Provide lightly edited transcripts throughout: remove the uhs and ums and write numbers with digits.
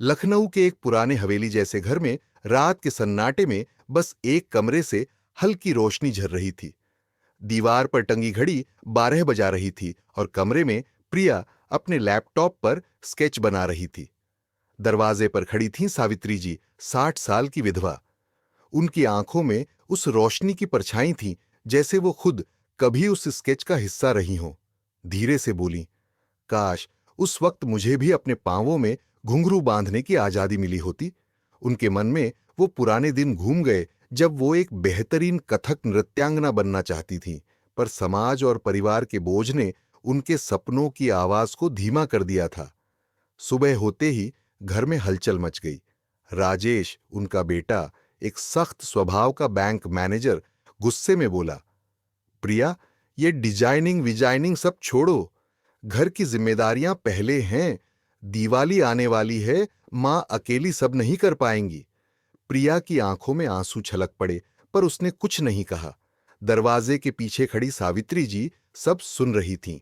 लखनऊ के एक पुराने हवेली जैसे घर में रात के सन्नाटे में बस एक कमरे से हल्की रोशनी झर रही थी। दीवार पर टंगी घड़ी 12 बजा रही थी और कमरे में प्रिया अपने लैपटॉप पर स्केच बना रही थी। दरवाजे पर खड़ी थीं सावित्री जी, 60 साल की विधवा। उनकी आंखों में उस रोशनी की परछाई थी जैसे वो खुद कभी उस स्केच का हिस्सा रही हों। धीरे से बोली, काश उस वक्त मुझे भी अपने पांवों में घुंघरू बांधने की आजादी मिली होती। उनके मन में वो पुराने दिन घूम गए जब वो एक बेहतरीन कथक नृत्यांगना बनना चाहती थीं, पर समाज और परिवार के बोझ ने उनके सपनों की आवाज को धीमा कर दिया था। सुबह होते ही घर में हलचल मच गई। राजेश, उनका बेटा, एक सख्त स्वभाव का बैंक मैनेजर, गुस्से में बोला, प्रिया, ये डिजाइनिंग विजाइनिंग सब छोड़ो। घर की जिम्मेदारियां पहले हैं। दिवाली आने वाली है, मां अकेली सब नहीं कर पाएंगी। प्रिया की आंखों में आंसू छलक पड़े, पर उसने कुछ नहीं कहा। दरवाजे के पीछे खड़ी सावित्री जी सब सुन रही थीं।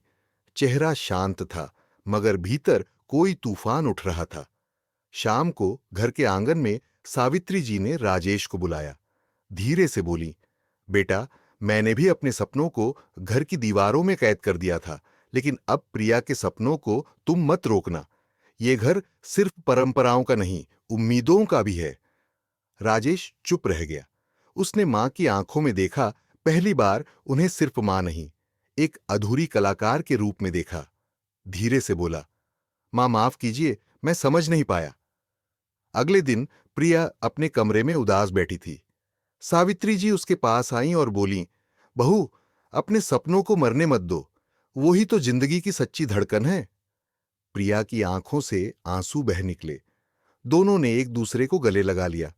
चेहरा शांत था, मगर भीतर कोई तूफान उठ रहा था। शाम को घर के आंगन में सावित्री जी ने राजेश को बुलाया। धीरे से बोली, बेटा, मैंने भी अपने सपनों को घर की दीवारों में कैद कर दिया था, लेकिन अब प्रिया के सपनों को तुम मत रोकना। ये घर सिर्फ परंपराओं का नहीं, उम्मीदों का भी है। राजेश चुप रह गया। उसने मां की आंखों में देखा, पहली बार उन्हें सिर्फ मां नहीं, एक अधूरी कलाकार के रूप में देखा। धीरे से बोला, मां माफ कीजिए, मैं समझ नहीं पाया। अगले दिन प्रिया अपने कमरे में उदास बैठी थी। सावित्री जी उसके पास आईं और बोलीं, बहू, अपने सपनों को मरने मत दो, वो ही तो जिंदगी की सच्ची धड़कन है। प्रिया की आंखों से आंसू बह निकले। दोनों ने एक दूसरे को गले लगा लिया।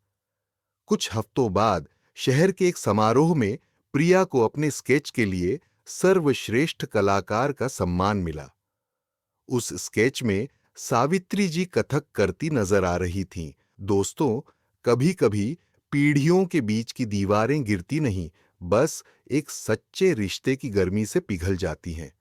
कुछ हफ्तों बाद शहर के एक समारोह में प्रिया को अपने स्केच के लिए सर्वश्रेष्ठ कलाकार का सम्मान मिला। उस स्केच में सावित्री जी कथक करती नजर आ रही थीं। दोस्तों, कभी-कभी पीढ़ियों के बीच की दीवारें गिरती नहीं, बस एक सच्चे रिश्ते की गर्मी से पिघल जाती हैं।